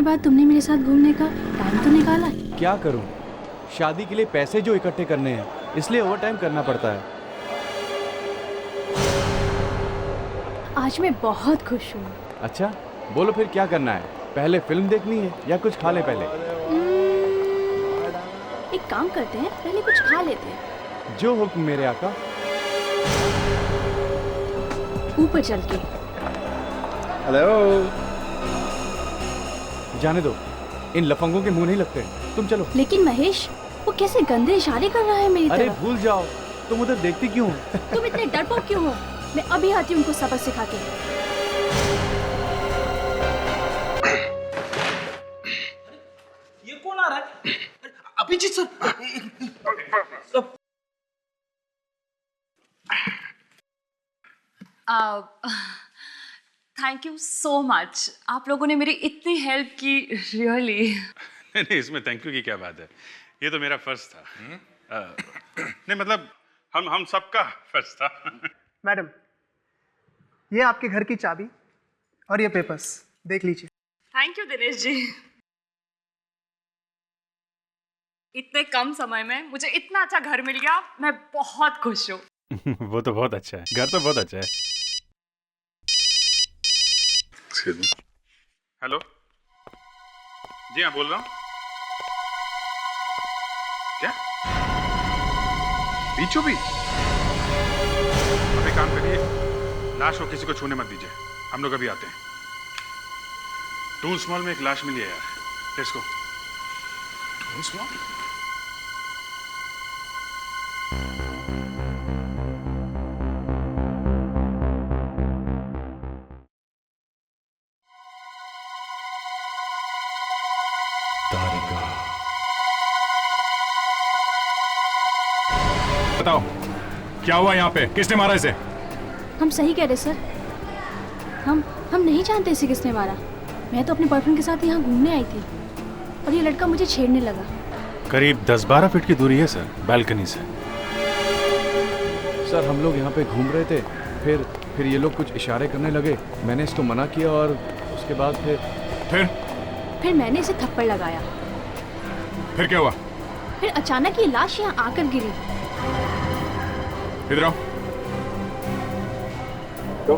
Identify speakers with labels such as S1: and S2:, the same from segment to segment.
S1: बाद तुमने मेरे साथ घूमने का टाइम तो निकाला।
S2: क्या करूं, शादी के लिए पैसे जो इकट्ठे करने हैं, इसलिए ओवर टाइम करना पड़ता है।
S1: आज मैं बहुत खुश हूँ।
S2: अच्छा, बोलो फिर क्या करना है? पहले फिल्म देखनी है या कुछ खा ले पहले?
S1: एक काम करते हैं, पहले कुछ खा लेते हैं।
S2: जो हुक्म मेरे आका।
S1: ऊपर चल के।
S2: हेलो। जाने दो, इन लफंगों के मुंह नहीं लगते, तुम चलो।
S1: लेकिन महेश, वो कैसे गंदे इशारे कर रहा है मेरी तरफ।
S2: अरे भूल जाओ, तुम उधर देखती क्यों?
S1: तुम इतने डरपोक क्यों हो? मैं अभी आती हूँ उनको सबक सिखा के।
S3: ये कौन आ रहा है? Abhijeet sir.
S4: Thank you so much, आप लोगों ने मेरी इतनी हेल्प की, रियली।
S5: नहीं, इसमें थैंक यू की क्या बात है, ये तो मेरा फर्ज था। नहीं मतलब हम सबका फर्ज था।
S6: मैडम, ये आपके घर की चाबी और ये पेपर्स देख लीजिए।
S4: थैंक यू दिनेश जी, इतने कम समय में मुझे इतना अच्छा घर मिल गया, मैं बहुत खुश हूँ।
S5: वो तो बहुत अच्छा है, घर तो बहुत अच्छा है। हेलो, जी हाँ बोल रहा हूँ। क्या बीचों बीच? अब एक काम करिए, लाश को किसी को छूने मत दीजिए, हम लोग अभी आते हैं। टूल्स मॉल में एक लाश मिली है यार, लेट्स गो। Tools mall?
S7: बताओ क्या हुआ यहाँ पे, किसने मारा इसे?
S1: हम सही कह रहे सर, हम नहीं जानते इसे किसने मारा। मैं तो अपने बॉयफ्रेंड के साथ यहाँ घूमने आई थी और ये लड़का मुझे छेड़ने लगा।
S5: करीब 10-12 फीट की दूरी है सर, बालकनी से।
S2: सर हम लोग यहाँ पे घूम रहे थे, फिर ये लोग कुछ इशारे करने लगे, मैंने इसको मना किया और उसके बाद
S1: फिर मैंने इसे थप्पड़ लगाया।
S7: फिर क्या हुआ?
S1: फिर अचानक ये लाश यहाँ आकर गिरी।
S7: इधर आओ।
S8: तो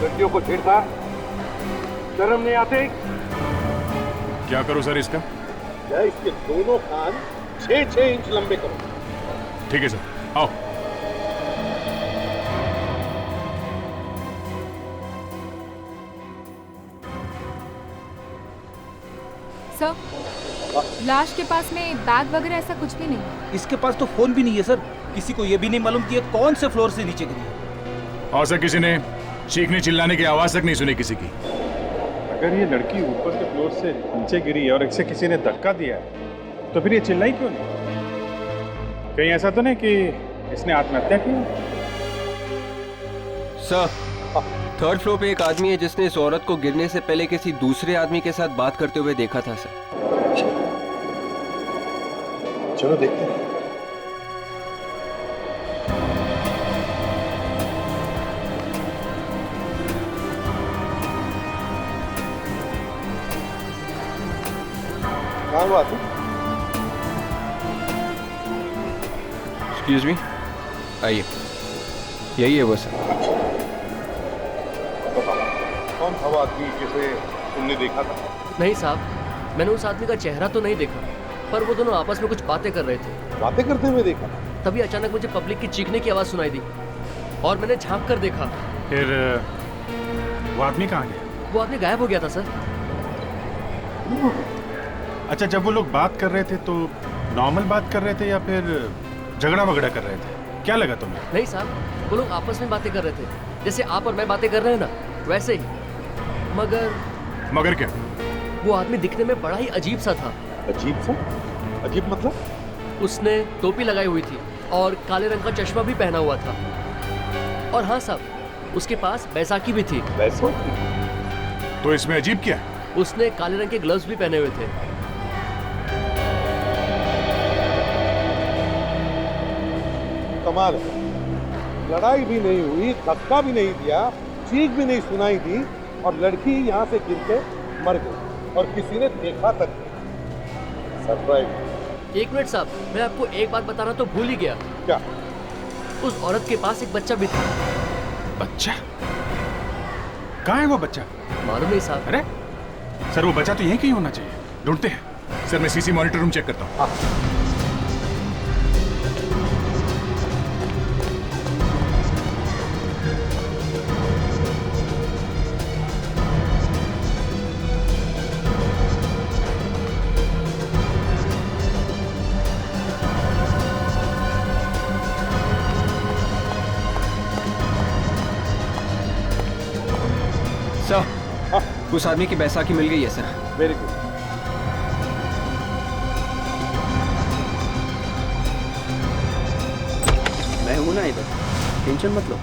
S8: लड़कियों को छेड़ता, शर्म नहीं आती?
S7: क्या करूं सर इसका?
S8: क्या इसके दोनों कान 6-6 इंच लंबे करो।
S7: ठीक है सर, आओ।
S9: सर, लाश के पास में बैग वगैरह ऐसा कुछ भी नहीं।
S3: इसके पास तो फोन भी नहीं है सर, किसी को ये भी नहीं मालूम कि ये कौन से फ्लोर से नीचे गिरी है।
S7: और सर किसी ने चीखने चिल्लाने की आवाज तक नहीं सुनी किसी की।
S5: अगर ये लड़की ऊपर के फ्लोर से नीचे गिरी है और इसे किसी ने धक्का दिया है, तो फिर ये चिल्लाई क्यों नहीं? कहीं ऐसा तो नहीं कि इसने आत्महत्या की?
S10: सर, थर्ड फ्लोर पे एक आदमी है जिसने इस औरत को गिरने से पहले किसी दूसरे आदमी के साथ बात करते हुए देखा था सर।
S8: चलो देखते हैं। कहाँ बात है?
S10: एक्सक्यूज मी, आइए, यही है वो सर।
S8: कौन था वो आदमी जिसे तुमने देखा था?
S11: नहीं साहब, मैंने उस आदमी का चेहरा तो नहीं देखा, पर वो दोनों आपस में कुछ बातें कर रहे थे।
S8: बातें करते हुए देखा?
S11: तभी अचानक मुझे पब्लिक की चीखने की आवाज़ सुनाई दी और मैंने झांक कर देखा।
S5: फिर वो आदमी कहाँ गया?
S11: वो आदमी गायब हो गया था सर।
S5: अच्छा, जब वो लोग बात कर रहे थे तो नॉर्मल बात कर रहे थे या फिर झगड़ा वगड़ा कर रहे थे? क्या लगा तुम्हें?
S11: नहीं साहब, वो लोग आपस में बातें कर रहे थे, जैसे आप और मैं बातें कर रहे हैं ना, वैसे ही।
S7: मगर क्या?
S11: वो आदमी दिखने में बड़ा ही अजीब सा था।
S8: अजीब सा? अजीब मतलब?
S11: उसने टोपी लगाई हुई थी और काले रंग का चश्मा भी पहना हुआ था। और हाँ साहब, उसके पास बैसाखी भी थी।
S8: बैसाखी?
S7: तो इसमें अजीब क्या है?
S11: उसने काले रंग के ग्लव्स भी पहने हुए थे।
S8: कमाल है, लड़ाई भी नहीं हुई, धक्का भी नहीं दिया, चीख भी नहीं सुनाई दी और लड़की यहाँ से गिर के मर गई। और किसी ने देखा तक नहीं। सरप्राइज।
S11: एक मिनट साहब, मैं आपको एक बात बताना तो भूल ही गया।
S8: क्या?
S11: उस औरत के पास एक बच्चा भी था।
S5: बच्चा? कहाँ है वो बच्चा?
S11: मालूम नहीं साहब।
S5: अरे सर, वो बच्चा तो यहीं कहीं होना चाहिए, ढूंढते हैं।
S7: सर मैं सीसी मॉनिटर रूम चेक करता हूँ।
S10: सर, उस आदमी की बैसाखी मिल गई है सर।
S8: Very good.
S10: मैं हूं ना इधर, टेंशन मत लो।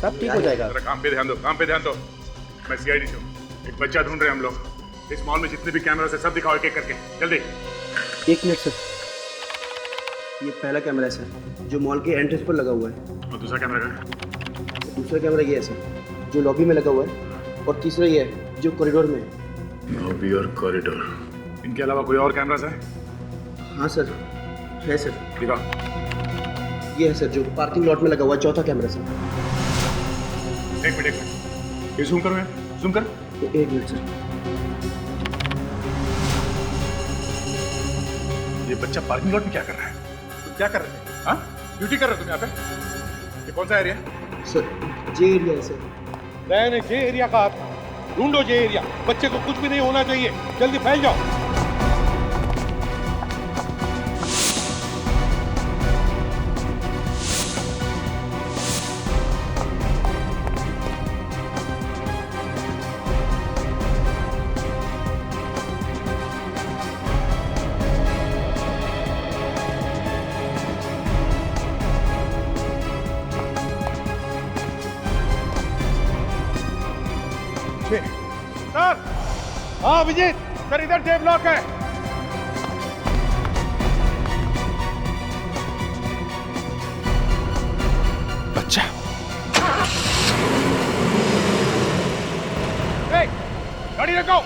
S10: सब ठीक हो जाएगा।
S7: काम पे ध्यान दो, काम पे ध्यान दो। मैं सीआईडी से हूँ। एक बच्चा ढूंढ रहे हैं हम लोग। इस मॉल में जितने भी कैमरा है सब दिखाओ एक एक करके, जल्दी।
S12: एक मिनट सर, ये पहला कैमरा है सर, जो मॉल के एंट्रेंस पर लगा हुआ है।
S7: और दूसरा कैमरा कहाँ है?
S12: दूसरा कैमरा ये है सर, जो लॉबी में लगा हुआ है। और तीसरा ये है, जो कॉरिडोर में है।
S7: लॉबी और कॉरिडोर, इनके अलावा कोई और कैमरा है?
S12: हाँ सर, है सर।
S7: दिखाओ।
S12: ये है सर, जो पार्किंग लॉट में लगा हुआ है, चौथा कैमरा सर।
S7: एक मिनट, ये जूम करो यार, जूम कर।
S12: एक मिनट सर।
S7: ये बच्चा पार्किंग लॉट में क्या कर रहा है? तुम क्या कर रहे थे? हाँ, ड्यूटी कर रहे हो तुम यहाँ पे? ये कौन सा एरिया?
S12: सर, जे एरिया है सर।
S8: मैंने जे एरिया कहा था, ढूंढो जे एरिया। बच्चे को कुछ भी नहीं होना चाहिए, जल्दी फैल जाओ। सर, हाँ विजय सर, इधर जे ब्लॉक है।
S5: बच्चा?
S8: गाड़ी रखो।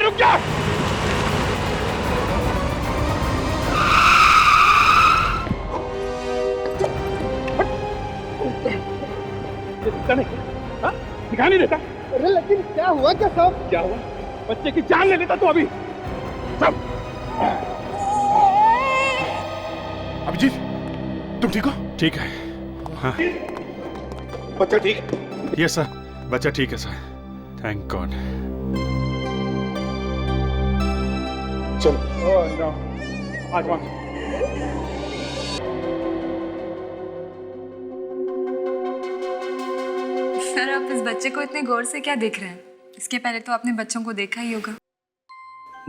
S8: रुक जा। दिखा नहीं देता।
S12: अरे लेकिन क्या हुआ? क्या साहब
S8: क्या हुआ? बच्चे की जान ले लेता तू अभी। सब
S5: अभिजीत, तुम ठीक हो? ठीक है। हाँ
S8: बच्चा ठीक है?
S5: यस सर, बच्चा ठीक है सर, थैंक गॉड।
S8: चलो। ओह नो, आज वहाँ
S4: सर, आप इस बच्चे को इतने गौर से क्या देख रहे हैं? इसके पहले तो आपने बच्चों को देखा ही होगा।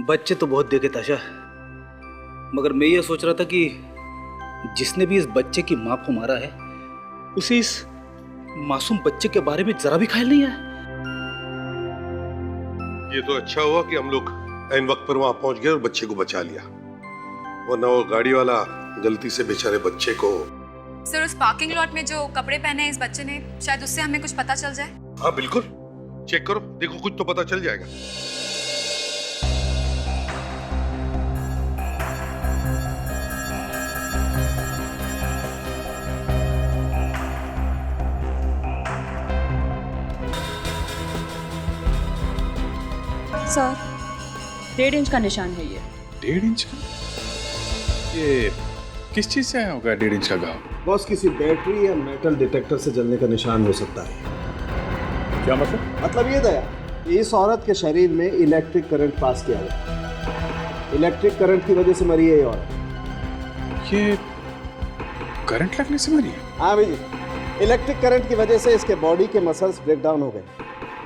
S3: बच्चे तो बहुत देखे ताशा, मगर मैं ये सोच रहा था कि जिसने भी इस बच्चे की माँ को मारा है, उसे इस मासूम बच्चे के बारे में जरा भी ख्याल नहीं आया।
S8: ये तो अच्छा हुआ कि हम लोग ऐन वक्त पर वहां पहुंच गए और बच्चे को बचा लिया, वरना वो गाड़ी वाला गलती से बेचारे बच्चे को।
S4: सर, उस पार्किंग लॉट में जो कपड़े पहने हैं इस बच्चे ने, शायद उससे हमें कुछ पता चल जाए।
S8: हाँ बिल्कुल, चेक करो, देखो कुछ तो पता चल जाएगा।
S4: सर, 1.5 इंच का निशान है ये।
S5: 1.5 इंच का? ये किस चीज से आया होगा 1.5 इंच का घाव?
S12: बॉस, किसी बैटरी या मेटल डिटेक्टर से जलने का निशान हो सकता है।
S5: क्या मतलब?
S12: मतलब ये दया, इस औरत के शरीर में इलेक्ट्रिक करंट पास किया गया। इलेक्ट्रिक करंट की वजह से मरी है ये औरत।
S5: ये करंट लगने से मरी है?
S12: हाँ भैया, इलेक्ट्रिक करंट की वजह से इसके बॉडी के मसल्स ब्रेक डाउन हो गए,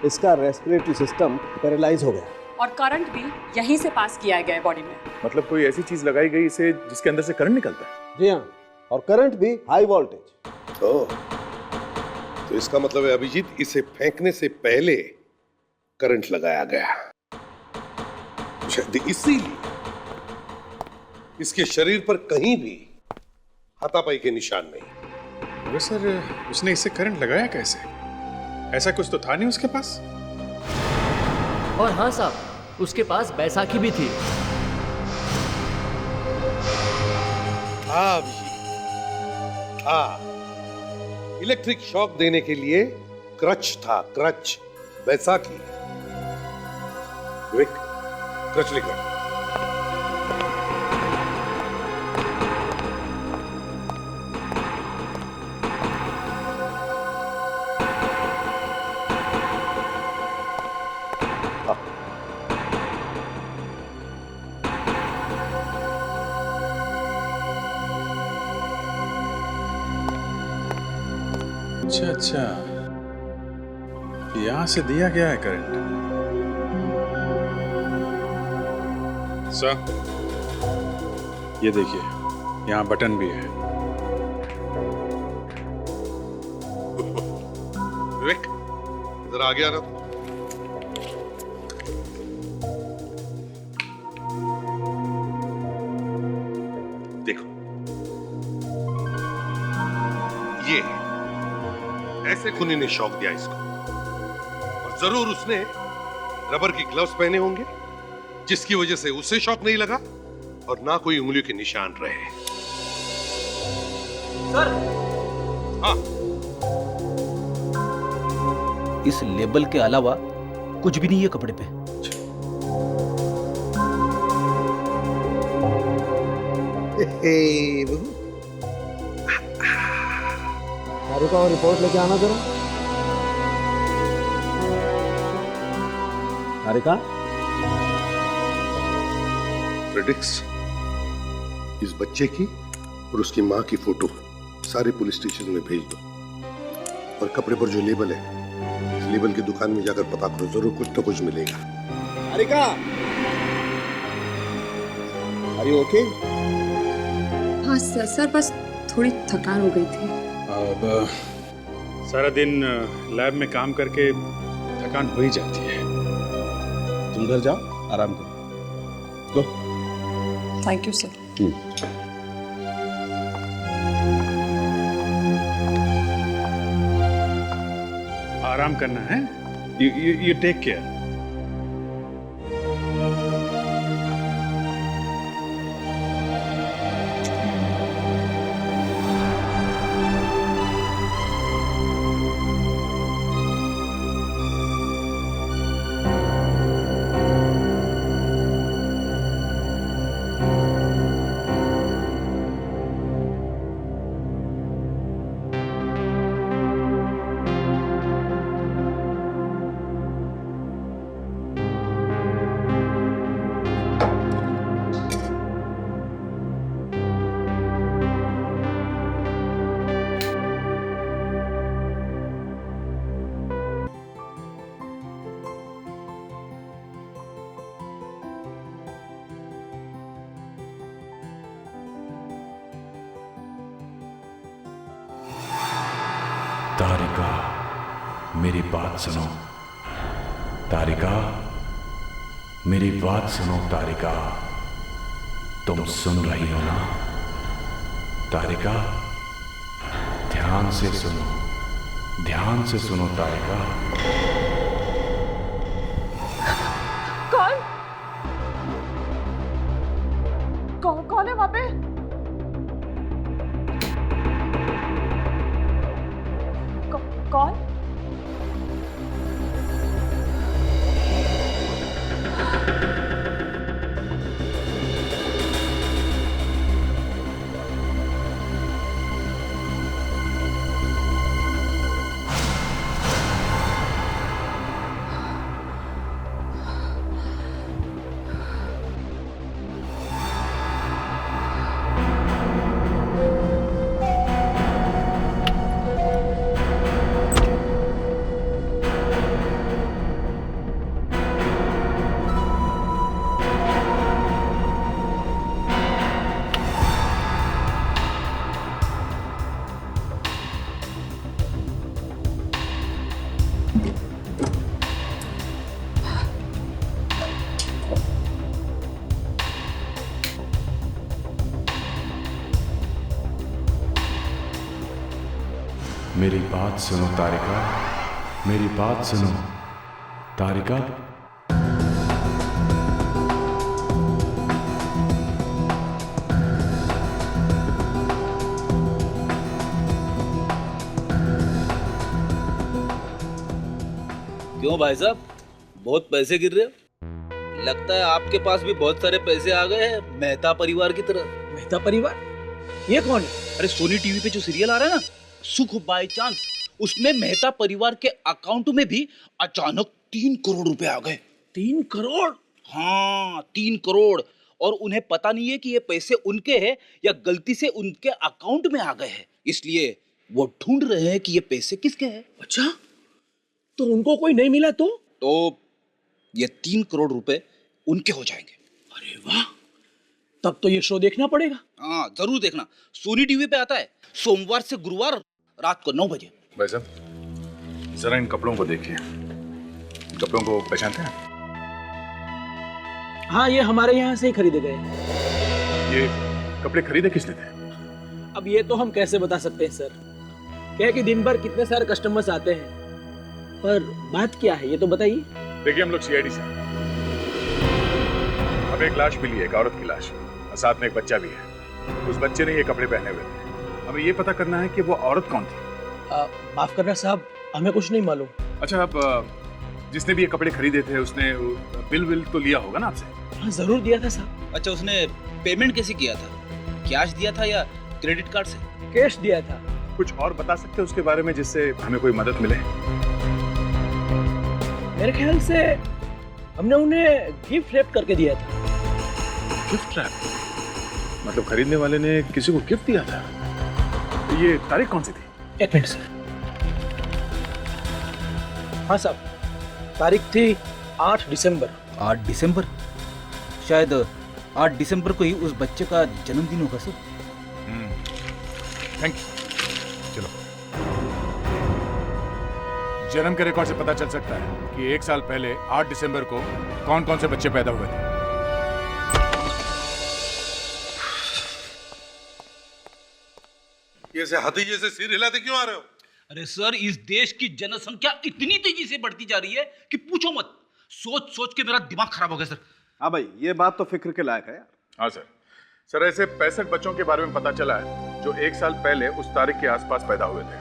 S12: इसका रेस्पिरेटरी सिस्टम पैरालाइज हो गया।
S4: और करंट भी यहीं से पास किया गया है बॉडी में।
S2: मतलब कोई ऐसी चीज लगाई गई इसे जिसके अंदर से करंट निकलता है?
S12: जी हाँ, और करंट भी हाई वोल्टेज।
S8: तो इसका मतलब है अभिजीत, इसे फेंकने से पहले करंट लगाया गया, शायद इसीलिए इसके शरीर पर कहीं भी हाथापाई के निशान नहीं।
S5: वो सर, उसने इसे करंट लगाया कैसे? ऐसा कुछ तो था नहीं उसके पास।
S11: और हाँ साहब, उसके पास बैसाखी भी थी।
S8: हाँ अभिजीत, हाँ, इलेक्ट्रिक शॉक देने के लिए क्रच था, क्रच, बैसाखी। विवेक, क्रच लेकर।
S5: अच्छा अच्छा, यहां से दिया गया है करंट। सर, ये देखिए, यहां बटन भी है।
S8: विवेक, जरा आगे आना। देखो, ये ऐसे खूनी ने शॉक दिया इसको, और जरूर उसने रबर की ग्लव्स पहने होंगे, जिसकी वजह से उसे शॉक नहीं लगा और ना कोई उंगलियों के निशान रहे।
S3: सर,
S8: हाँ,
S3: इस लेबल के अलावा कुछ भी नहीं है कपड़े पे।
S12: तारिका, और रिपोर्ट लेके आना जरा। तारिका,
S8: फ्रेडिक्स, इस बच्चे की और उसकी मां की फोटो सारे पुलिस स्टेशन में भेज दो, और कपड़े पर जो लेबल है, इस लेबल की दुकान में जाकर पता करो, जरूर कुछ तो कुछ मिलेगा।
S12: तारिका, आर यू ओके?
S13: हाँ सर, बस थोड़ी थकान हो गई थी।
S5: अब सारा दिन लैब में काम करके थकान हो ही जाती है।
S12: तुम घर जाओ, आराम करो। गो।
S13: Thank you sir.
S5: आराम करना है। You take care.
S2: तारिका, मेरी बात सुनो। तारिका, मेरी बात सुनो। तारिका, तुम सुन रही हो ना? तारिका, ध्यान से सुनो, ध्यान से सुनो। तारिका,
S4: कौन है वहां पे? कौन?
S2: मेरी बात सुनो तारिका, मेरी बात सुनो तारिका।
S3: क्यों भाई साहब, बहुत पैसे गिर रहे हो? लगता है आपके पास भी बहुत सारे पैसे आ गए हैं मेहता परिवार की तरह।
S14: मेहता परिवार? ये कौन है?
S3: अरे सोनी टीवी पे जो सीरियल आ रहा है ना, सुख बाय चांस, उसमें मेहता परिवार के अकाउंट में भी अचानक 3 करोड़ रुपए आ गए।
S14: 3 करोड़?
S3: हाँ, 3 करोड़। और उन्हें पता नहीं है कि ये पैसे उनके हैं या गलती से उनके अकाउंट में आ गए हैं, इसलिए वो ढूंढ रहे हैं कि ये पैसे किसके हैं।
S14: अच्छा, तो उनको कोई नहीं मिला तो
S3: ये 3 करोड़ रुपए उनके हो जाएंगे।
S14: अरे वाह, तब तो ये शो देखना पड़ेगा।
S3: हाँ जरूर देखना, सोनी टीवी पे आता है सोमवार से गुरुवार रात को 9 बजे।
S7: भाई साहब जरा इन कपड़ों को देखिए, कपड़ों को पहचानते हैं?
S14: हाँ, ये हमारे यहाँ से ही खरीदे गए।
S7: ये कपड़े खरीदे किसने थे?
S14: अब ये तो हम कैसे बता सकते हैं सर, क्या है कि दिन भर कितने सारे कस्टमर्स आते हैं, पर बात क्या है ये तो बताइए।
S7: देखिए हम लोग सीआईडी से, अब एक लाश मिली है, एक औरत की लाश, और साथ में एक बच्चा भी है। उस बच्चे ने ये कपड़े पहने हुए थे। हमें ये पता करना है कि वो औरत कौन थी।
S14: माफ करना साहब, हमें कुछ नहीं मालूम।
S7: अच्छा, अब जिसने भी ये कपड़े खरीदे थे उसने बिल तो लिया होगा ना आपसे?
S14: हाँ जरूर दिया था साहब।
S3: अच्छा, उसने पेमेंट कैसे किया था? कैश दिया था या क्रेडिट कार्ड से?
S14: कैश दिया था।
S7: कुछ और बता सकते हैं उसके बारे में जिससे हमें कोई मदद मिले?
S14: मेरे ख्याल से हमने उन्हें गिफ्ट रैप करके दिया था।
S7: Gift wrap? मतलब खरीदने वाले ने किसी को गिफ्ट दिया था? ये तारीख कौन सी थी?
S14: एक मिनट सर। हाँ साहब, तारीख थी 8 दिसंबर।
S3: 8 दिसंबर? शायद 8 दिसंबर को ही उस बच्चे का जन्मदिन होगा सर।
S7: Thank you. चलो, जन्म के रिकॉर्ड से पता चल सकता है कि 1 साल पहले 8 दिसंबर को कौन कौन से बच्चे पैदा हुए थे।
S8: ये से हाथी जैसे सिर हिलाते क्यों आ रहे हो?
S3: अरे सर, इस देश की जनसंख्या इतनी तेजी से बढ़ती जा रही है कि पूछो मत। सोच सोच के मेरा दिमाग खराब हो गया सर।
S12: हाँ भाई, ये बात तो फिक्र के लायक है यार।
S7: हाँ सर। सर, ऐसे 65 बच्चों के बारे में पता चला है जो 1 साल पहले उस तारीख के आसपास पैदा हुए थे।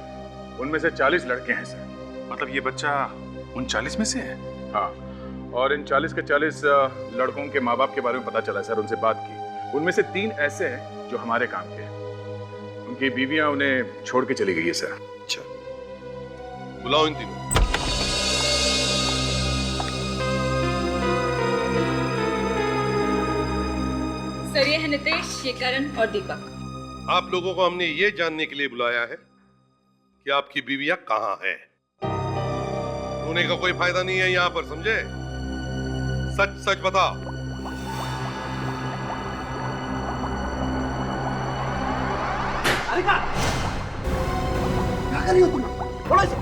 S7: उनमें से 40 लड़के हैं सर। मतलब ये बच्चा उन 40 में से है? हाँ, और इन 40 के 40 लड़कों के माँ बाप के बारे में पता चला है सर। उनसे बात की, उनमें से 3 ऐसे हैं जो हमारे काम के हैं। उनकी बीवियां उन्हें छोड़ के चली गई है सर।
S8: अच्छा, बुलाओ इन तीनों।
S9: सर, ये है नितेश, ये करण और दीपक।
S8: आप लोगों को हमने ये जानने के लिए बुलाया है कि आपकी बीवियां कहाँ हैं। रोने का कोई फायदा नहीं है यहाँ पर, समझे? सच सच बताओ।
S12: क्या कर रही हो तुम? थोड़ा सा।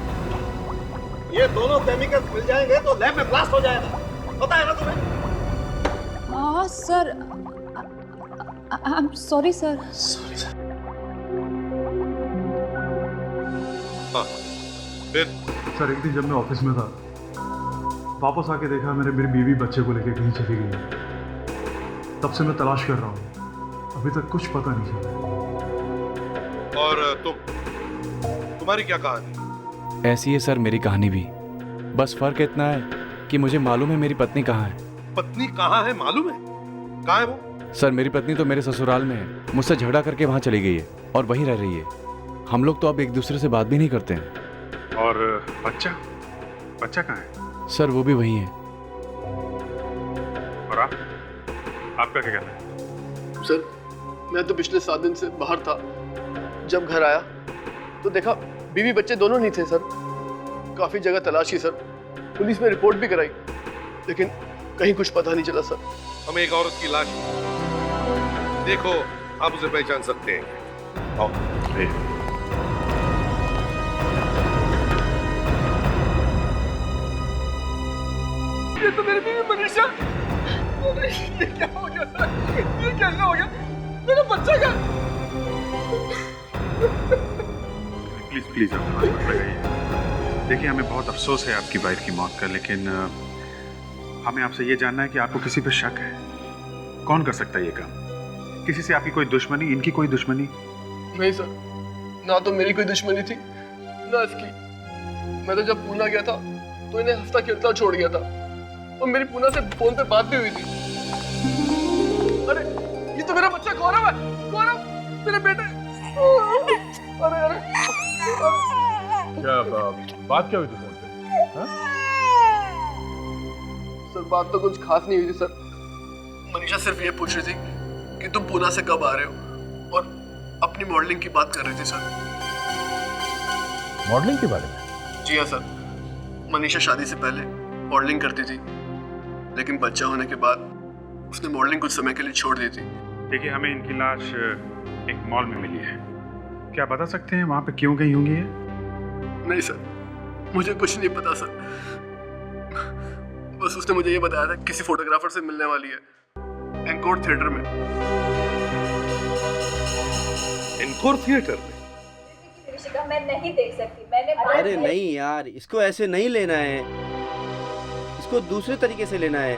S12: ये दोनों केमिकल्स मिल जाएंगे तो लैब में ब्लास्ट हो जाएगा, पता है ना तुम्हें?
S13: हाँ sir, I am sorry sir.
S12: Sorry sir.
S8: हाँ, फिर?
S5: सर, एक दिन जब मैं ऑफिस में था, वापस आके देखा मेरी बीवी बच्चे को लेके कहीं चली गई है। तब से मैं तलाश कर रहा हूँ, अभी तक कुछ पता नहीं चला।
S8: और तुम्हारी क्या कहानी?
S2: ऐसी है सर मेरी कहानी भी, बस फर्क इतना है कि मुझे मालूम है मेरी पत्नी कहाँ है।
S8: पत्नी कहाँ है मालूम है? कहाँ है वो?
S2: सर, मेरी पत्नी तो मेरे ससुराल में है, मुझसे झगड़ा करके वहाँ चली गई है और वहीं रह रही है। हम लोग तो अब एक दूसरे से बात भी नहीं करते हैं।
S7: और बच्चा कहाँ है?
S2: सर, वो भी वहीं है।
S7: और आपका क्या कहना है?
S11: सर, मैं तो पिछले 7 दिन से बाहर था। जब घर आया तो देखा बीवी बच्चे दोनों नहीं थे सर। काफी जगह तलाशी सर, पुलिस में रिपोर्ट भी कराई, लेकिन कहीं कुछ पता नहीं चला सर।
S8: हमें एक औरत की लाश, देखो आप उसे पहचान सकते हैं। आओ।
S14: ये तो मेरी बीवी मनीषा। ये क्या हो गया सर? ये कैसे हो गया? मेरा बच्चा का
S5: प्लीज प्लीज आप हाथ मत लगाइए। देखिए हमें बहुत अफसोस है आपकी वाइफ की मौत का, लेकिन हमें आपसे ये जानना है कि आपको किसी पर शक है? कौन कर सकता है ये काम? किसी से आपकी कोई दुश्मनी, इनकी कोई दुश्मनी?
S11: नहीं सर, ना तो मेरी कोई दुश्मनी थी ना इसकी। मैं तो जब पूना गया था तो इन्हें हफ्ता खेलता छोड़ गया था और मेरी पूना से फोन पे बात भी हुई थी। अरे ये तो मेरा बच्चा गौरव है, गौरव मेरे बेटे। अरे अरे
S7: क्या बात क्या हुई थी फोन पे? हाँ?
S11: सर बात तो कुछ खास नहीं हुई थी सर। मनीषा सिर्फ ये पूछ रही थी कि तुम पूना से कब आ रहे हो और अपनी मॉडलिंग की बात कर रही थी सर।
S7: मॉडलिंग के बारे में?
S11: जी हाँ सर, मनीषा शादी से पहले मॉडलिंग करती थी, लेकिन बच्चा होने के बाद उसने मॉडलिंग कुछ समय के लिए छोड़ दी थी।
S5: देखिए हमें इनकी लाश एक मॉल में मिली है। क्या बता सकते हैं वहां पे क्यों गई होंगी ये?
S11: नहीं सर, मुझे कुछ नहीं पता सर। बस उसने मुझे ये बताया था किसी फोटोग्राफर से मिलने वाली है एंकोर थिएटर में।
S8: एंकोर थिएटर में?
S15: मैं नहीं देख सकती, मैंने
S12: अरे नहीं यार, इसको ऐसे नहीं लेना है, इसको दूसरे तरीके से लेना है।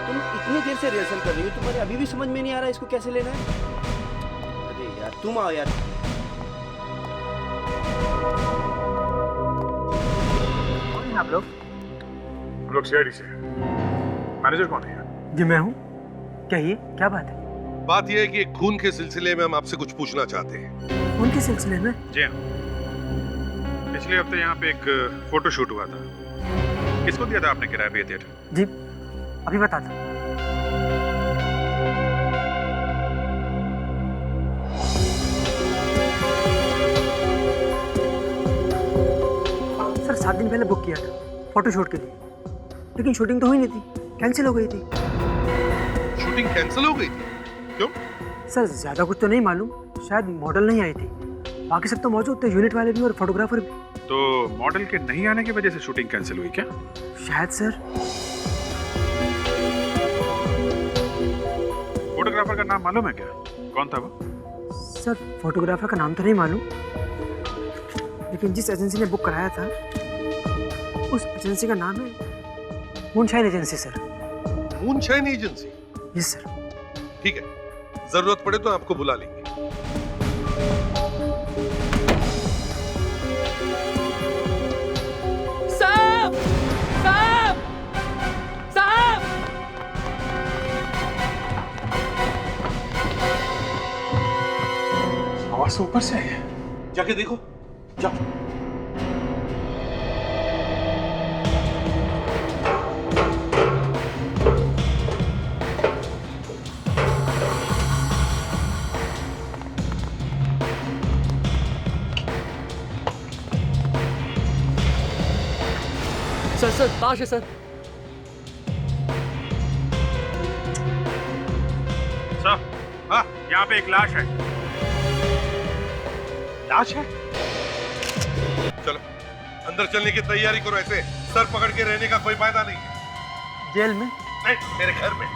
S12: तुम इतनी देर से रिहर्सल कर रही हो, तुम्हारे अभी भी समझ में नहीं आ रहा इसको कैसे लेना है? अरे यार तुम आओ यार।
S6: कौन है आप लोग?
S5: हम लोग सीआईडी से। मैनेजर कौन है यार?
S6: जी मैं हूँ। कहिए क्या बात है?
S8: बात यह है कि एक खून के सिलसिले में हम आपसे कुछ पूछना चाहते हैं।
S6: खून के सिलसिले में?
S5: जी हाँ, पिछले हफ्ते यहाँ पे एक फोटो शूट हुआ था। किसको दिया था आपने किराए पे ये थिएटर?
S6: जी अभी बताता हूँ। सर 7 दिन पहले बुक किया था फोटो शूट के लिए, लेकिन शूटिंग तो हुई नहीं थी, कैंसिल हो गई थी।
S8: शूटिंग कैंसिल हो गई थी? क्यों?
S6: सर ज्यादा कुछ तो नहीं मालूम, शायद मॉडल नहीं आई थी, बाकी सब तो मौजूद थे, यूनिट वाले भी और फोटोग्राफर भी।
S5: तो मॉडल के नहीं आने की वजह से शूटिंग कैंसिल हुई क्या?
S6: शायद सर।
S5: फोटोग्राफर का नाम मालूम है क्या? कौन था वो?
S6: सर फोटोग्राफर का नाम तो नहीं मालूम, लेकिन जिस एजेंसी ने बुक कराया था उस एजेंसी का नाम है moonshine agency sir.
S8: Moonshine agency?
S6: Yes sir.
S8: ठीक है, जरूरत पड़े तो आपको बुला लेंगे।
S14: साहब! साहब! साहब!
S5: आवाज तो ऊपर से आई है।
S8: जाके देखो, जा।
S11: सर लाश है सर।
S5: सर, हाँ, यहाँ पे एक लाश है। लाश है?
S8: चलो अंदर चलने की तैयारी करो, ऐसे सर पकड़ के रहने का कोई फायदा नहीं है।
S6: जेल में?
S8: नहीं, मेरे घर में।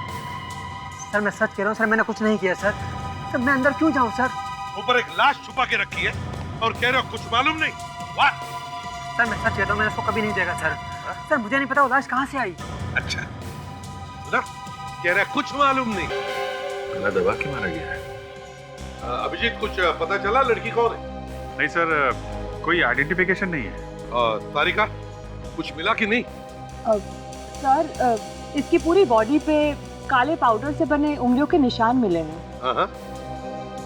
S6: सर मैं सच कह रहा हूँ सर, मैंने कुछ नहीं किया सर। सर मैं अंदर क्यों जाऊँ सर?
S8: ऊपर एक लाश छुपा के रखी है और कह रहे हो कुछ मालूम नहीं? वाह!
S6: सर मैं सच कहता हूँ, मैंने उसको कभी नहीं देखा सर। सर मुझे नहीं पता वो लाश कहाँ से आई।
S8: अच्छा, ना कह रहा कुछ मालूम नहीं।
S5: गला दबा के मारा गया है।
S8: अभिजीत कुछ पता चला लड़की कौन है?
S5: नहीं सर, कोई आइडेंटिफिकेशन नहीं है।
S8: तारिका कुछ मिला कि नहीं?
S4: सर इसकी पूरी बॉडी पे काले पाउडर से बने उंगलियों के निशान मिले हैं।
S8: हाँ,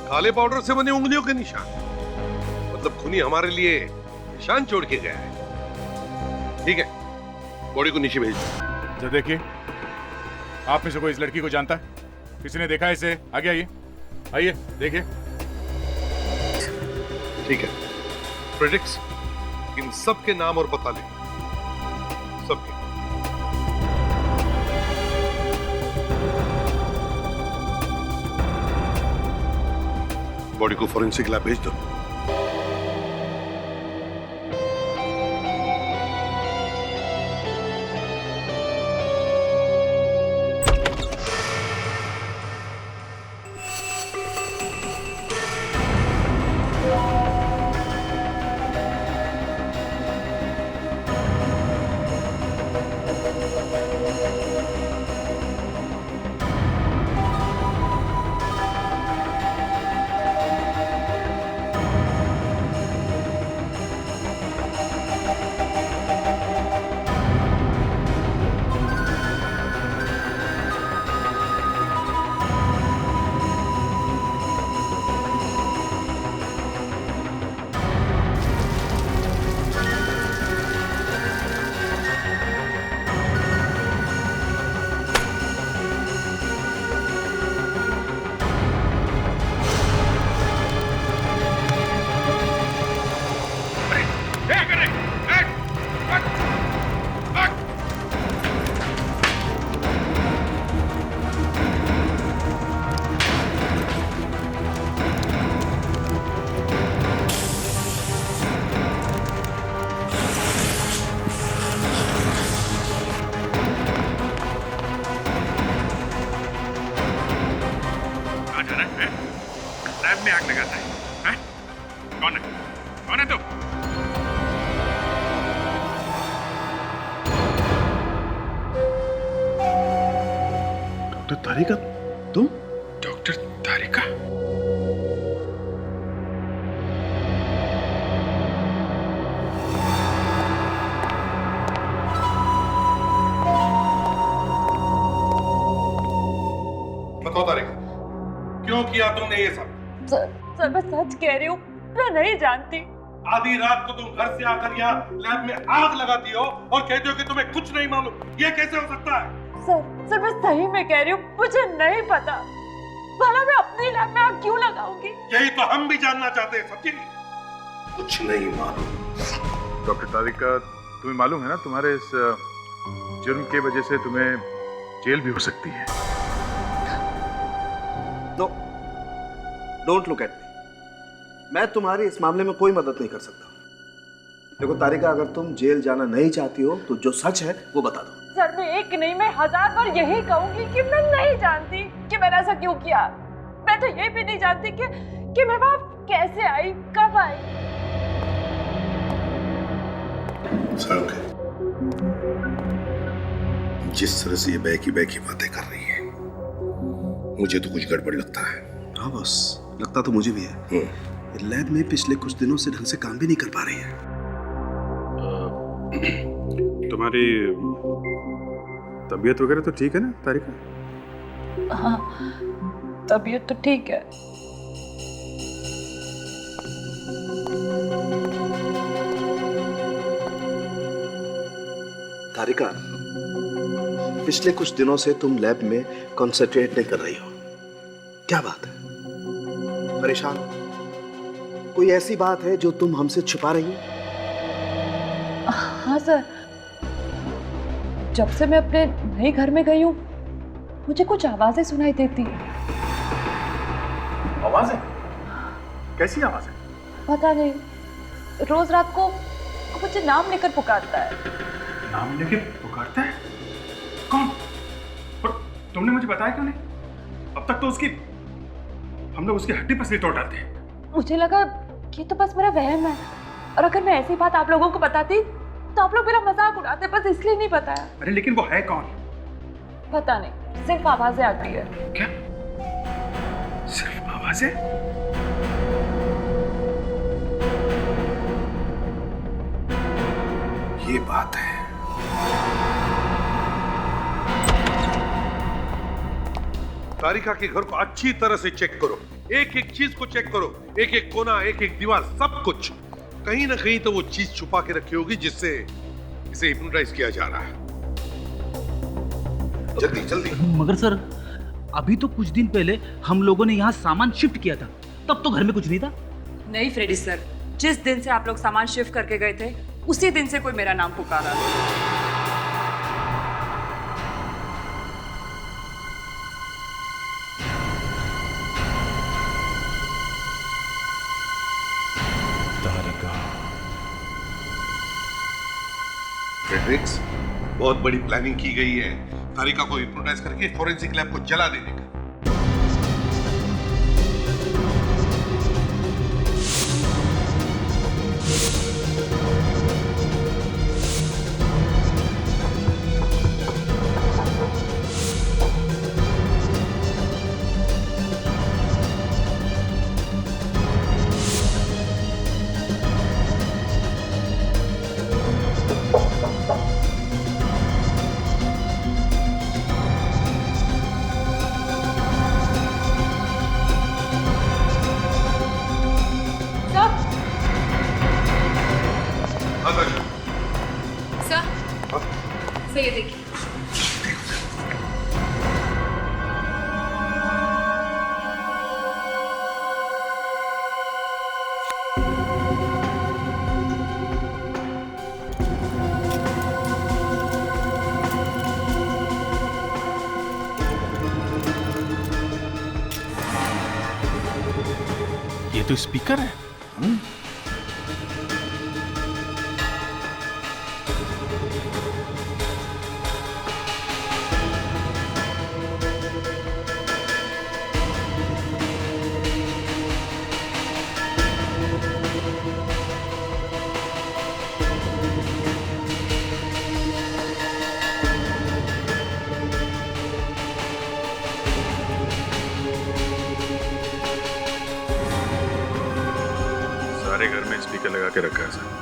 S8: काले पाउडर से बने उंगलियों के निशान? मतलब खूनी हमारे लिए निशान छोड़ के गया है। ठीक है, बॉडी को नीचे भेज दो।
S5: जरा देखिए, आप में से कोई इस लड़की को जानता है? किसी ने देखा है इसे? आगे आइए, आइए देखिए।
S8: ठीक है, प्रेडिक्स इन सब के नाम और पता ले, सबके। बॉडी को फॉरेंसिक लैब भेज दो।
S5: लैब में आग लगाता है? हैं? कौन है? कौन है तू? डॉक्टर तारिका, तुम? डॉक्टर तारिका?
S8: बताओ तारिका, क्यों किया तुमने ये सब?
S4: सर मैं सच कह रही हूँ, मैं नहीं जानती।
S8: आधी रात को तुम घर से आकर यहाँ लैब में आग लगाती हो और कहते हो कि तुम्हें कुछ नहीं मालूम। ये कैसे हो सकता है?
S4: सर मैं सही में कह रही हूँ, मुझे नहीं पता। भला मैं अपनी लैब में आग क्यों लगाऊंगी?
S8: यही तो हम भी जानना चाहते हैं, समझी? कुछ नहीं मालूम।
S7: डॉक्टर तारिका, तुम्हें मालूम है ना, तुम्हारे इस जुर्म की वजह से तुम्हें जेल भी हो सकती है।
S12: No, don't look at me. मैं तुम्हारी इस मामले में कोई मदद नहीं कर सकता। देखो तारिका, अगर तुम जेल जाना नहीं चाहती हो तो जो सच है वो बता दो।
S4: सर मैं एक नहीं, मैं 1000 बार यही कहूंगी कि मैं नहीं जानती कि मैंने ऐसा क्यों किया। मैं तो ये भी नहीं जानती कि मैं वहां कैसे आई, कब आई।
S8: सड़क है। जिस तरह से ये बैकी बातें कर रही है, मुझे तो कुछ गड़बड़ लगता है।
S12: हाँ बॉस, लगता तो मुझे भी है। लैब में पिछले कुछ दिनों से ढंग से काम भी नहीं कर पा रही है।
S5: तुम्हारी तबीयत वगैरह तो ठीक है ना तारिका?
S4: हाँ, तबीयत तो ठीक है।
S12: तारिका, पिछले कुछ दिनों से तुम लैब में कंसंट्रेट नहीं कर रही हो। क्या बात है? परेशान? कोई ऐसी बात है जो तुम हमसे छुपा रही हो?
S4: हाँ सर, जब से मैं अपने नए घर में गई हूँ, मुझे कुछ आवाजें सुनाई देती है।
S5: आवाजें? कैसी आवाजें?
S4: पता नहीं, रोज रात को मुझे नाम लेकर पुकारता है।
S5: नाम लेके पुकारता है? कौन? और तुमने मुझे बताया क्यों नहीं? अब तक तो हम लोग उसकी हड्डी पसली तोड़ डालते हैं।
S4: मुझे लगा कि तो बस मेरा वहम है, और अगर मैं ऐसी बात आप लोगों को बताती तो आप लोग मेरा मजाक उड़ाते, बस इसलिए नहीं बताया।
S5: अरे लेकिन वो है कौन?
S4: पता नहीं, सिर्फ आवाजें आती है।
S5: क्या? सिर्फ आवाजें?
S8: ये बात है। तारिका के घर को अच्छी तरह से चेक करो, एक एक चीज को चेक करो, एक एक कोना, एक एक दीवार, सब कुछ। कहीं ना कहीं तो वो चीज छुपा के रखी होगी जिससे इसे हिप्नोटाइज किया जा रहा है। जल्दी जल्दी।
S3: मगर सर, अभी तो कुछ दिन पहले हम लोगों ने यहाँ सामान शिफ्ट किया था, तब तो घर में कुछ नहीं था।
S16: नहीं फ्रेडी सर, जिस दिन से आप लोग सामान शिफ्ट करके गए थे, उसी दिन से कोई मेरा नाम पुकारा।
S8: फ्रेडरिक्स, बहुत बड़ी प्लानिंग की गई है तारिका को हिप्नोटाइज करके फॉरेंसिक लैब को जला देने का।
S9: सर ये देखिए।
S5: ये तो स्पीकर है। घर में स्पीकर लगा के रखा है सर।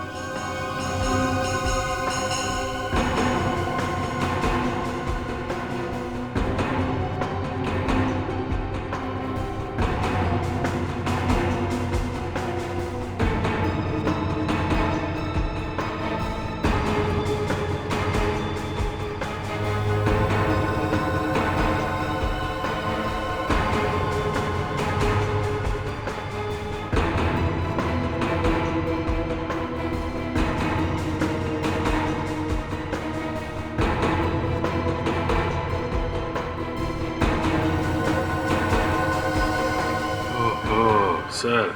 S5: सर,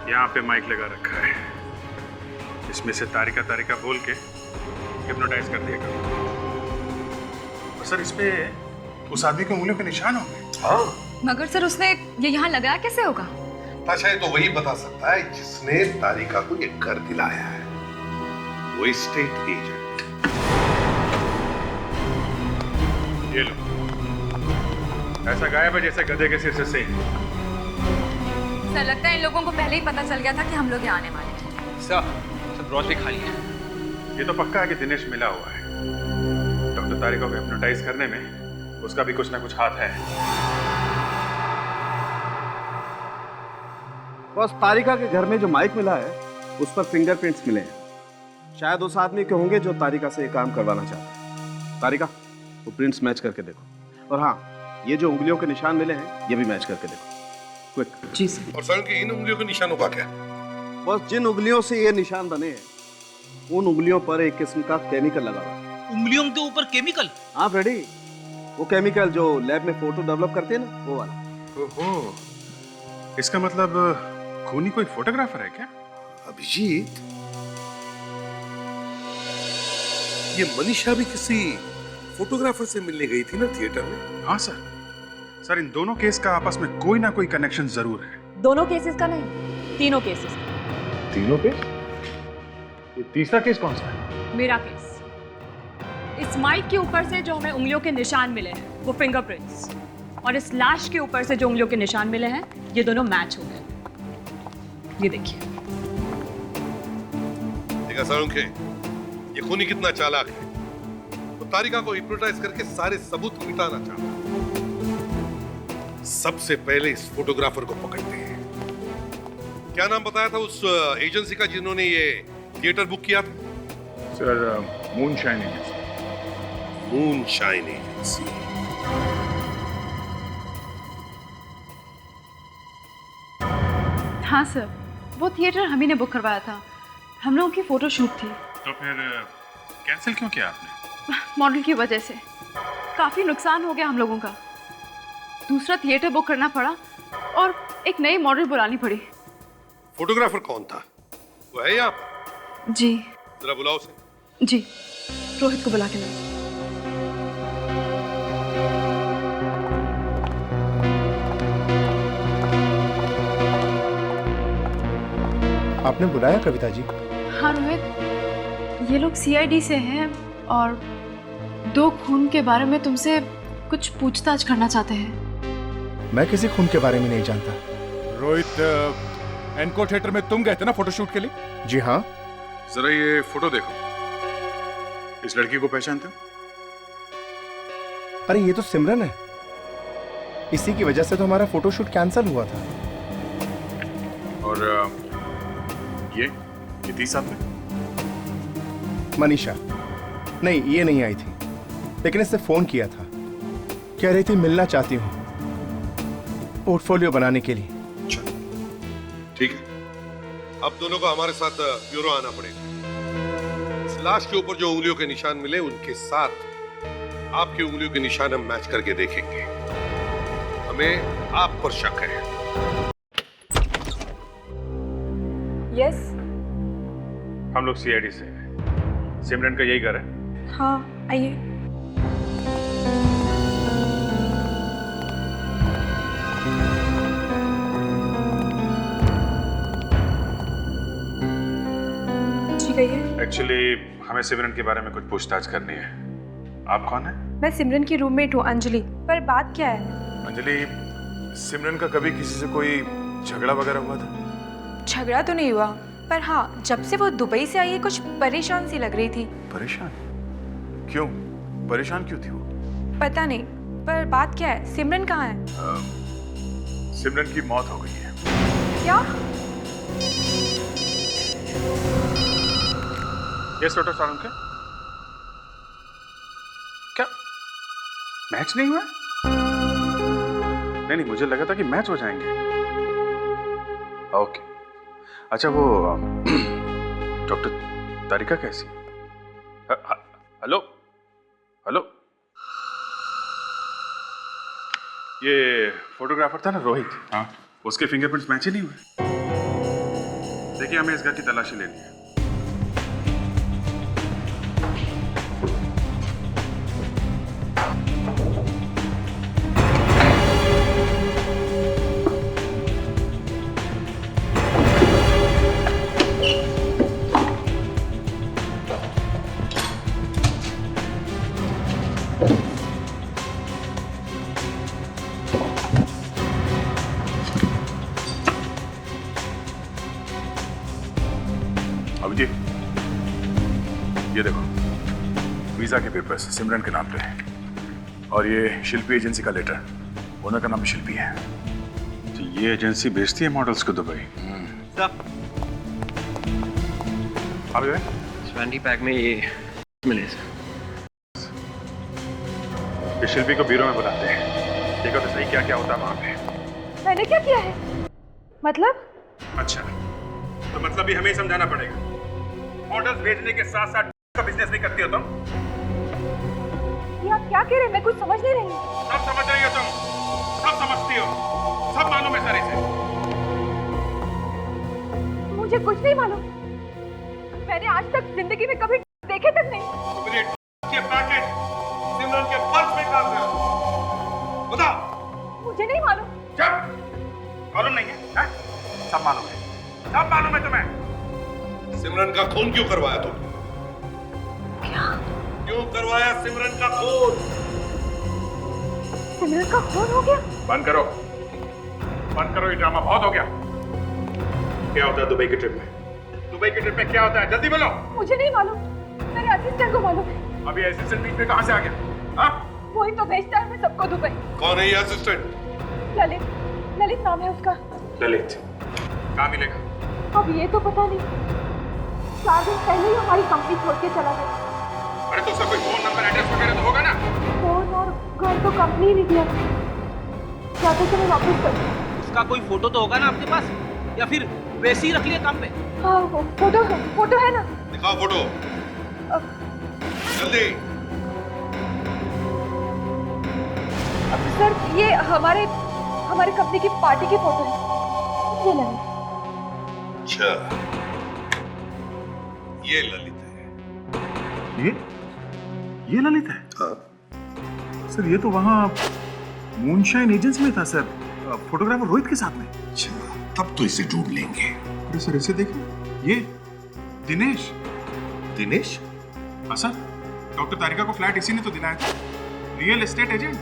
S5: यहाँ पे माइक लगा रखा है, इसमें से तारिका तारिका बोल के हिप्नोटाइज कर दिया करो। और सर, इस पे उस आदमी के उंगलियों के निशान होंगे।
S8: हाँ,
S9: मगर सर उसने ये यहाँ लगाया कैसे होगा?
S8: ताशा ये तो वही बता सकता है जिसने तारिका को ये घर दिलाया है, वो स्टेट एजेंट।
S5: ये लो, ऐसा गायब है जैसे गधे के सिर से सेंध।
S9: सर लगता है इन लोगों को पहले ही पता चल गया था कि हम लोग यहाँ आने वाले हैं।
S10: सर ब्रॉच भी खाली है।
S5: ये तो पक्का है कि दिनेश मिला हुआ है। डॉक्टर तारिका को हिप्नोटाइज करने में उसका भी कुछ ना कुछ हाथ है।
S12: बस तारिका के घर में जो माइक मिला है उस पर फिंगरप्रिंट्स मिले हैं। शायद उस आदमी के होंगे जो तारिका से ये काम करवाना चाहता है। तारिका, वो प्रिंट्स मैच करके देखो। और हाँ, ये जो उंगलियों के निशान मिले हैं ये भी मैच करके देखो। क्विक।
S8: जी सर। और सर के इन उंगलियों के निशानों का क्या?
S12: बस जिन उंगलियों से ये निशान बने हैं उन उंगलियों पर एक किस्म का केमिकल लगा हुआ है।
S3: उंगलियों के ऊपर केमिकल?
S12: हाँ फ्रेडी, वो केमिकल जो लैब में फोटो डेवलप करते हैं ना, वो वाला।
S5: ओहो, इसका मतलब खूनी कोई फोटोग्राफर है क्या?
S8: अभिजीत, ये मनीषा भी किसी फोटोग्राफर से मिलने गई थी ना थिएटर में?
S5: हाँ सर। सर, इन दोनों केस का आपस में कोई ना कोई कनेक्शन जरूर है।
S4: दोनों केसेस का नहीं, तीनों केसेस।
S5: तीनों केस? ये तीसरा केस कौन सा है?
S4: मेरा केस। इस माइक के ऊपर से जो हमें उंगलियों के निशान मिले हैं वो फिंगरप्रिंट्स, और इस लाश के ऊपर से जो उंगलियों के निशान मिले हैं ये दोनों मैच हो गए। ये देखिए।
S8: देखा सारुंखे, ये खूनी कितना चालाक है। वो तारिका को हिप्नोटाइज करके सारे सबूत मिटाना चाहता है। सबसे पहले इस फोटोग्राफर को पकड़ते हैं। क्या नाम बताया था उस एजेंसी का जिन्होंने ये थिएटर बुक किया था?
S5: Sir, moonshine agency.
S8: Moonshine agency.
S17: हाँ सर, वो थिएटर हम ही ने बुक करवाया था। हम लोगों की फोटो शूट थी।
S5: तो फिर कैंसिल क्यों किया आपने?
S17: मॉडल की वजह से काफी नुकसान हो गया हम लोगों का। दूसरा थिएटर बुक करना पड़ा और एक नई मॉडल बुलानी पड़ी।
S8: फोटोग्राफर कौन था? वो है यहाँ पर?
S17: जी।
S8: जरा बुलाओ उसे।
S17: जी, रोहित को बुला के लाओ।
S18: आपने बुलाया कविता जी?
S17: हाँ रोहित, ये लोग सीआईडी से हैं और 2 खून के बारे में तुमसे कुछ पूछताछ करना चाहते हैं।
S18: मैं किसी खून के बारे में नहीं जानता।
S7: रोहित, एनको थिएटर में तुम गए थे ना फोटोशूट के लिए?
S18: जी हाँ।
S5: जरा ये फोटो देखो, इस लड़की को पहचानते हो?
S18: अरे ये तो सिमरन है। इसी की वजह से तो हमारा फोटोशूट कैंसिल हुआ था।
S5: और ये तीसरा में?
S18: मनीषा। नहीं, ये नहीं आई थी, लेकिन इससे फोन किया था। कह रही थी मिलना चाहती हूँ पोर्टफोलियो बनाने के लिए।
S8: ठीक है, अब दोनों को हमारे साथ ब्यूरो आना पड़ेगा। इस लाश के ऊपर जो उंगलियों के निशान मिले उनके साथ आपकी उंगलियों के निशान हम मैच करके देखेंगे। हमें आप पर शक है।
S4: यस।
S5: हम लोग सीआईडी से हैं। सिमरन का यही घर है?
S4: हाँ, आइए।
S5: एक्चुअली हमें सिमरन के बारे में कुछ पूछताछ करनी है। आप कौन है?
S19: मैं सिमरन की रूममेट हूँ अंजलि। पर बात क्या है?
S5: अंजलि, सिमरन का कभी किसी से कोई झगड़ा वगैरह हुआ था?
S19: झगड़ा तो नहीं हुआ, पर हाँ, जब से वो दुबई से आई है कुछ परेशान सी लग रही थी।
S7: परेशान? क्यों? परेशान क्यों थी वो?
S19: पता नहीं, पर बात क्या है? सिमरन कहाँ है?
S7: सिमरन की मौत हो गई है।
S19: क्या?
S5: Yes doctor Salunke. क्या मैच नहीं हुआ? नहीं, मुझे लगा था कि मैच हो जाएंगे। ओके, अच्छा वो डॉक्टर तारिका कैसी? हेलो हेलो, ये फोटोग्राफर था ना रोहित, हाँ, उसके फिंगरप्रिंट्स मैच ही नहीं हुए। देखिए, हमें इस घर की तलाशी लेनी है। अभिजीत, ये देखो, वीजा के पेपर्स सिमरन के नाम पे है, और ये शिल्पी एजेंसी का लेटर, ओनर का नाम भी शिल्पी है। तो ये एजेंसी भेजती है मॉडल्स को दुबई। अब
S10: ट्वेंटी पैक में ये मिले सर।
S5: ये शिल्पी को ब्यूरो में बुलाते हैं, देखो तो सही क्या क्या होता है वहां पे।
S19: मैंने क्या किया है? मतलब?
S5: अच्छा, तो मतलब भी हमें ही समझाना पड़ेगा। मॉडल्स भेजने के साथ साथ का बिजनेस भी करती हो तुम?
S19: ये आप क्या कह रहे हैं? मैं कुछ समझ नहीं रही।
S5: सब समझ रही हो तुम, सब समझती हो, सब मालूम है सारे से।
S19: मुझे कुछ नहीं मालूम। मैंने आज तक जिंदगी में कभी देखे तक नहीं।
S5: मुझे के पैकेट सिमरन के पर्स में कहां से? बताओ।
S19: मुझे नहीं मालूम।
S5: चुप, मालूम नहीं है? सब मालूम है, सब मालूम है तुम्हें।
S8: सिमरन का खून क्यों करवाया तुमने?
S19: क्या?
S8: क्यों करवाया सिमरन का खून?
S19: सिमरन का खून हो गया?
S5: बंद करो, बंद करो, ये ड्रामा बहुत हो गया। क्या होता है दुबई की ट्रिप में? दुबई की ट्रिप में क्या होता है? जल्दी बोलो।
S19: मुझे नहीं मालूम, मेरे असिस्टेंट को मालूम है।
S5: अभी असिस्टेंट बीच में कहां से आ गया? हाँ?
S19: वही तो भेजता है हमें सबको दुबई।
S8: कौन है ये असिस्टेंट?
S19: ललित, ललित नाम है उसका।
S5: ललित कहाँ मिलेगा?
S19: अब ये तो पता नहीं। 4 दिन पहले ही हमारी कंपनी छोड़ के चला गया।
S5: अरे तो उसका कोई फोन नंबर, एड्रेस वगैरह तो होगा ना?
S19: फोन और घर तो कंपनी ही नहीं दिया। जाते समय वापस कर।
S14: उसका कोई फोटो तो होगा ना आपके पास, या फिर वैसे ही रख लिया काम पे?
S19: हाँ, वो फोटो है ना?
S8: दिखाओ फोटो, जल्दी।
S19: सर, ये हमारे कंपनी की पार्टी की फोटो है। ये ललित।
S8: अच्छा, ये ललित है।
S5: ये ललित है?
S8: हाँ
S5: सर, ये तो वहाँ मूनशाइन एजेंसी में था सर, फोटोग्राफर रोहित के साथ में।
S8: अच्छा, तब तो इसे ढूंढ लेंगे।
S5: अरे सर, इसे देखिए, ये दिनेश।
S8: दिनेश?
S5: हाँ सर, डॉक्टर तारिका को फ्लैट इसी ने तो दिलाया था, real estate agent.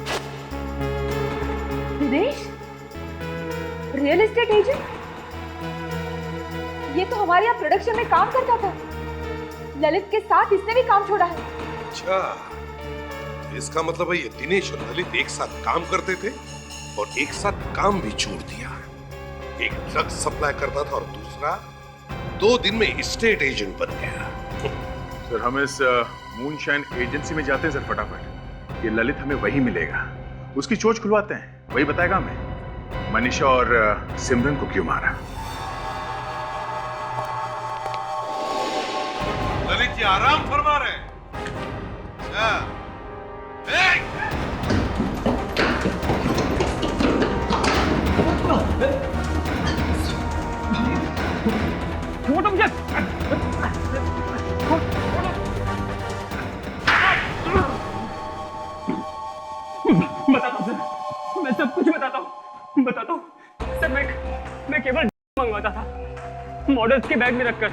S19: Dinesh? Real estate agent? ये तो हमारे यहाँ प्रोडक्शन में काम करता था। ललित के साथ इसने भी काम छोड़ा है।
S8: अच्छा, इसका मतलब है ये दिनेश और ललित एक साथ काम करते थे और एक साथ काम भी छोड़ दिया। एक ड्रग सप्लाई करता था और दूसरा 2 दिन में स्टेट एजेंट बन गया।
S5: सर, हम इस मूनशाइन एजेंसी में जाते हैं सर फटाफट। ये ललित हमें वही मिलेगा, उसकी चोच खुलवाते हैं, वही बताएगा हमें मनीषा और सिमरन को क्यों मारा।
S8: ललित जी आराम फरमा रहे हैं।
S6: बताता हूँ सर, मैं सब कुछ बताता हूँ सर। मैं केवल मंगवाता था, मॉडल्स के बैग में रखकर,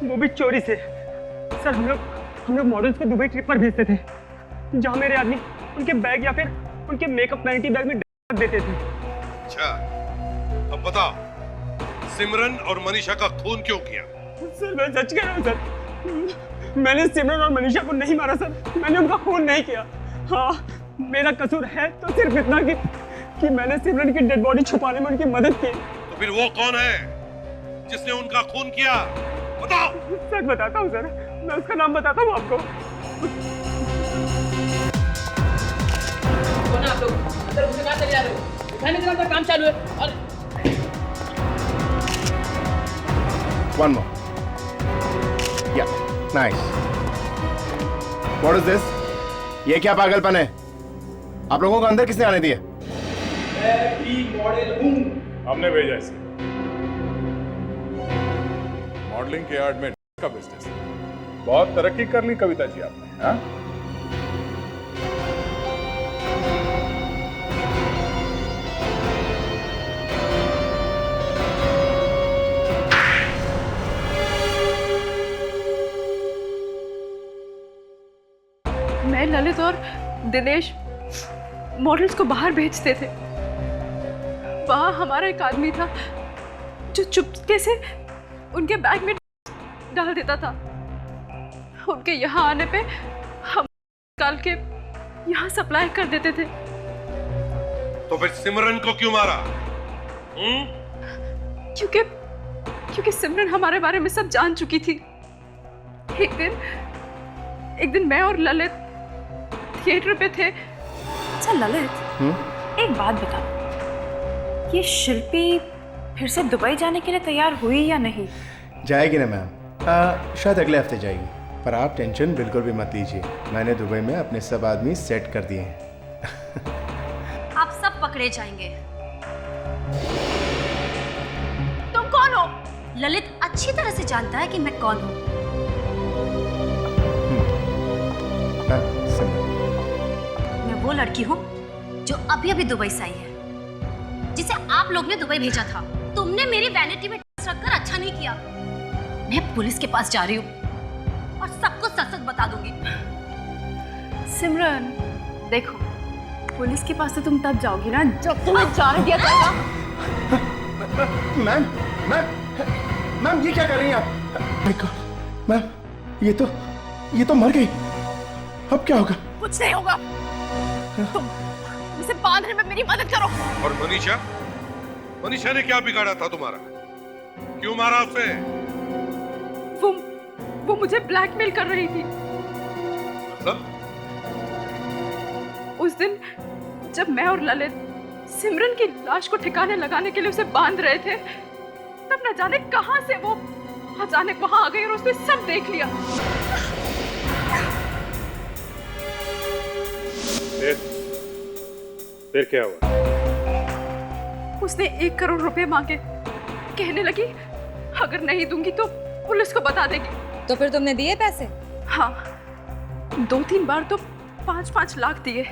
S6: वो भी चोरी से। सर, हम लोग मॉडल्स को दुबई ट्रिप पर भेजते थे, जहाँ मेरे आदमी उनके बैग या फिर उनके मेकअप वैनिटी बैग में रख देते थे।
S8: अच्छा, अब बताओ सिमरन और मनीषा का खून क्यों किया?
S6: सर मैं सच कह रहा हूँ सर, मैंने सिमरन और मनीषा को नहीं मारा सर, मैंने उनका खून नहीं किया। हाँ मेरा कसूर है तो सिर्फ इतना कि मैंने सिमरन की डेड बॉडी छुपाने में उनकी मदद की।
S8: तो फिर वो कौन है जिसने उनका खून किया? बताओ।
S6: सच बताता हूँ सर, मैं उसका नाम बताता हूँ आपको।
S14: कौन आप लोग? अंदर घुसे कहाँ चले जा रहे हो? दिखाने के अंदर काम चालू है। और
S18: One more. Yeah, nice. What is this? ये क्या पागलपन है? आप लोगों को अंदर किसने आने दिया?
S7: मैं भी मॉडल हूँ। हमने भेजा इसे। मॉडलिंग के आर्ट में का बिजनेस है। बहुत तरक्की कर ली कविता जी आपने, हाँ?
S17: मैं, ललित और दिनेश मॉडल्स को बाहर भेजते थे। वहां हमारा एक आदमी था जो चुपके से उनके बैग में डाल देता था। उनके यहाँ आने पे हम निकाल के यहाँ सप्लाई कर देते थे।
S8: तो फिर सिमरन को क्यों मारा?
S17: क्योंकि सिमरन हमारे बारे में सब जान चुकी थी। एक दिन मैं और ललित थिएटर पे थे।
S13: अच्छा ललित, एक बात बता, ये शिल्पी फिर से दुबई जाने के लिए तैयार हुई या नहीं?
S18: जाएगी ना मैम, शायद अगले हफ्ते जाएगी। पर आप टेंशन बिल्कुल भी मत लीजिए, मैंने दुबई में अपने सब आदमी सेट कर दिए हैं।
S1: आप सब पकड़े जाएंगे।
S17: तुम कौन हो?
S1: ललित अच्छी तरह से जानता है कि मैं कौन हूँ। मैं वो लड़की हूँ जो अभी अभी दुबई से आई है, जिसे आप लोग ने दुबई भेजा था। तुमने मेरी वैनिटी में रखकर अच्छा नहीं किया। मैं पुलिस के पास जा रही हूँ और सबको सच सच बता दूंगी।
S17: सिमरन देखो, पुलिस के पास तो तुम तब जाओगी ना जब तुम्हें जाने दिया जाएगा।
S18: मैम मैम मैम ये क्या कर रही हैं आप? मैम ये तो मर गई। अब क्या होगा?
S17: कुछ नहीं होगा। तुम इसे बांधने में मेरी मदद करो।
S8: और मनीषा ने क्या बिगाड़ा था तुम्हारा? क्यों मारा उसे?
S17: वो मुझे ब्लैकमेल कर रही थी।
S8: मतलब?
S17: उस दिन जब मैं और ललित सिमरन की लाश को ठिकाने लगाने के लिए उसे बांध रहे थे, तब न जाने कहां से वो अचानक वहां आ गई और उसने सब देख लिया।
S5: फिर क्या हुआ?
S17: उसने 1 करोड़ रुपए मांगे। कहने लगी अगर नहीं दूंगी तो पुलिस को बता देगी।
S16: तो फिर तुमने दिए पैसे?
S17: हाँ, 2-3 बार तो 5-5 लाख दिए।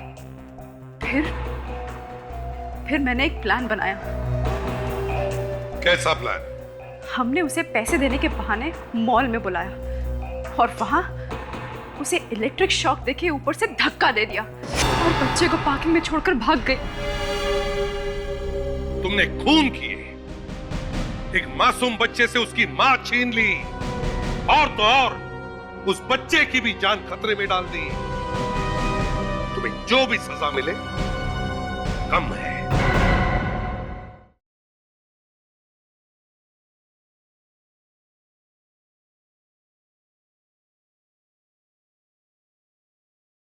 S17: फिर मैंने एक प्लान बनाया।
S8: कैसा प्लान?
S17: हमने उसे पैसे देने के बहाने मॉल में बुलाया और वहां उसे इलेक्ट्रिक शॉक देके ऊपर से धक्का दे दिया और बच्चे को पार्किंग में छोड़कर भाग गई।
S8: तुमने खून किए, एक मासूम बच्चे से उसकी मां छीन ली और तो और उस बच्चे की भी जान खतरे में डाल दी। तुम्हें जो भी सजा मिले कम है।